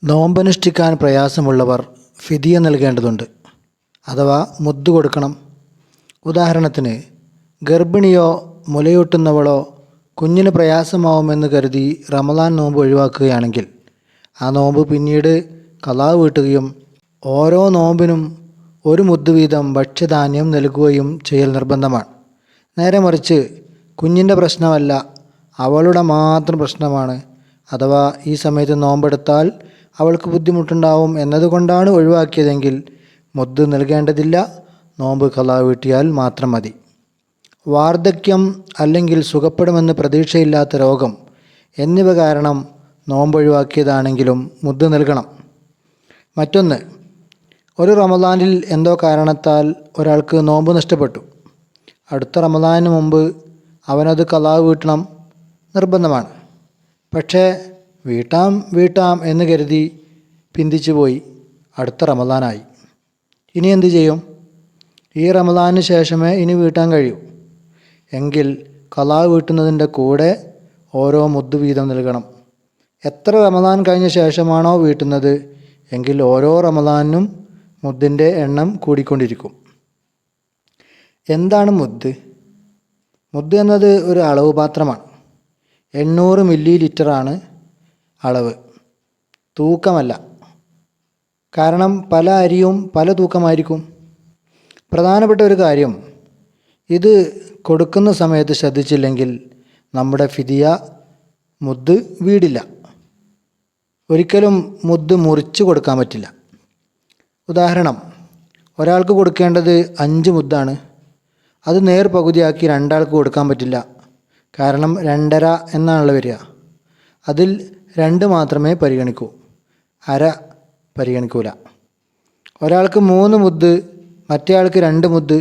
നോമ്പനുഷ്ഠിക്കാൻ പ്രയാസമുള്ളവർ ഫിദിയ നൽകേണ്ടതുണ്ട്, അഥവാ മുദ്ദ് കൊടുക്കണം. ഉദാഹരണത്തിന്, ഗർഭിണിയോ മുലയൂട്ടുന്നവളോ കുഞ്ഞിന് പ്രയാസമാവുമെന്ന് കരുതി റമദാൻ നോമ്പ് ഒഴിവാക്കുകയാണെങ്കിൽ ആ നോമ്പ് പിന്നീട് ഖളാ വീട്ടുകയും ഓരോ നോമ്പിനും ഒരു മുദ്ദ് വീതം ഭക്ഷ്യധാന്യം നൽകുകയും ചെയ്യൽ നിർബന്ധമാണ്. നേരെ മറിച്ച് കുഞ്ഞിൻ്റെ പ്രശ്നമല്ല, അവളുടെ മാത്രം പ്രശ്നമാണ്, അഥവാ ഈ സമയത്ത് നോമ്പെടുത്താൽ അവൾക്ക് ബുദ്ധിമുട്ടുണ്ടാവും എന്നതുകൊണ്ടാണ് ഒഴിവാക്കിയതെങ്കിൽ മുദ്ദ് നൽകേണ്ടതില്ല, നോമ്പ് ഖളാ വീട്ടിയാൽ മാത്രം മതി. വാർദ്ധക്യം അല്ലെങ്കിൽ സുഖപ്പെടുമെന്ന് പ്രതീക്ഷയില്ലാത്ത രോഗം എന്നിവ കാരണം നോമ്പൊഴിവാക്കിയതാണെങ്കിലും മുദ്ദ് നൽകണം. മറ്റൊന്ന്, ഒരു റമദാനിൽ എന്തോ കാരണത്താൽ ഒരാൾക്ക് നോമ്പ് നഷ്ടപ്പെട്ടു. അടുത്ത റമദാനിന് മുമ്പ് അവനത് ഖളാ വീട്ടണം, നിർബന്ധമാണ്. പക്ഷേ വീട്ടാം എന്ന് കരുതി പിന്തിച്ചു പോയി, അടുത്ത റമദാനായി. ഇനി എന്തു ചെയ്യും? ഈ റമദാനിന് ശേഷമേ ഇനി വീട്ടാൻ കഴിയൂ. എങ്കിൽ ഖളാ വീട്ടുന്നതിൻ്റെ കൂടെ ഓരോ മുദ്ദ് വീതം നൽകണം. എത്ര റമദാൻ കഴിഞ്ഞ ശേഷമാണോ വീട്ടുന്നത് എങ്കിൽ ഓരോ റമദാനിനും മുദ്ദിൻ്റെ എണ്ണം കൂടിക്കൊണ്ടിരിക്കും. എന്താണ് മുദ്ദ്? മുദ്ദ് എന്നത് ഒരു അളവ് പാത്രമാണ്. 800 മില്ലി ലിറ്ററാണ് അളവ്, തൂക്കമല്ല. കാരണം പല അരിയും പല തൂക്കമായിരിക്കും. പ്രധാനപ്പെട്ട ഒരു കാര്യം, ഇത് കൊടുക്കുന്ന സമയത്ത് ശ്രദ്ധിച്ചില്ലെങ്കിൽ നമ്മുടെ ഫിദിയ മുദ്ദ് വീടില്ല. ഒരിക്കലും മുദ്ദ് മുറിച്ച് കൊടുക്കാൻ പറ്റില്ല. ഉദാഹരണം, ഒരാൾക്ക് കൊടുക്കേണ്ടത് 5 മുദ്ദാണ്. അത് നേർ പകുതിയാക്കി 2 ആൾക്ക് കൊടുക്കാൻ പറ്റില്ല. കാരണം 2.5 എന്നാണല്ലോ വരിക. അതിൽ 2 മാത്രമേ പരിഗണിക്കൂ, അര പരിഗണിക്കൂല. ഒരാൾക്ക് 3 മുദ്ദ്, മറ്റേ ആൾക്ക് 2 മുദ്ദ്,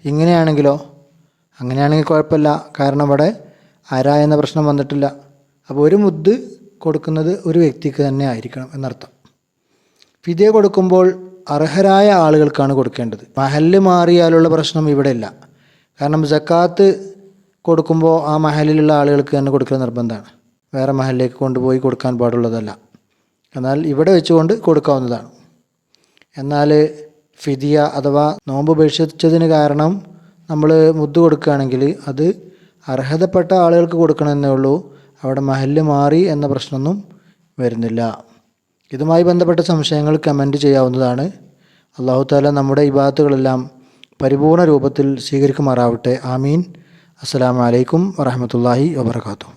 ഇങ്ങനെയാണെങ്കിലോ? അങ്ങനെയാണെങ്കിൽ കുഴപ്പമില്ല, കാരണം അവിടെ അര എന്ന പ്രശ്നം വന്നിട്ടില്ല. അപ്പോൾ ഒരു മുദ്ദ് കൊടുക്കുന്നത് ഒരു വ്യക്തിക്ക് തന്നെ ആയിരിക്കണം എന്നർത്ഥം. ഫിദിയ കൊടുക്കുമ്പോൾ അർഹരായ ആളുകൾക്കാണ് കൊടുക്കേണ്ടത്. മഹല്ല് മാറിയാലുള്ള പ്രശ്നം ഇവിടെ ഇല്ല. കാരണം സക്കാത്ത് കൊടുക്കുമ്പോൾ ആ മഹലിലുള്ള ആളുകൾക്ക് തന്നെ കൊടുക്കൽ നിർബന്ധമാണ്, വേറെ മഹലിലേക്ക് കൊണ്ടുപോയി കൊടുക്കാൻ പാടുള്ളതല്ല. എന്നാൽ ഇവിടെ വെച്ചുകൊണ്ട് കൊടുക്കാവുന്നതാണ്. എന്നാൽ ഫിദിയ അഥവാ നോമ്പ് ഉപേക്ഷിച്ചതിന് കാരണം നമ്മൾ മുദ്ദ് കൊടുക്കുകയാണെങ്കിൽ അത് അർഹതപ്പെട്ട ആളുകൾക്ക് കൊടുക്കണമെന്നേ ഉള്ളൂ. അവിടെ മഹല്ല് മാറി എന്ന പ്രശ്നമൊന്നും വരുന്നില്ല. ഇതുമായി ബന്ധപ്പെട്ട സംശയങ്ങൾ കമൻറ്റ് ചെയ്യാവുന്നതാണ്. അല്ലാഹു തആല നമ്മുടെ ഇബാദത്തുകളെല്ലാം പരിപൂർണ രൂപത്തിൽ സ്വീകരിക്കുമാറാവട്ടെ. ആമീൻ. അസ്സലാമു അലൈക്കും വറഹ്മത്തുള്ളാഹി വബറകാതുഹു.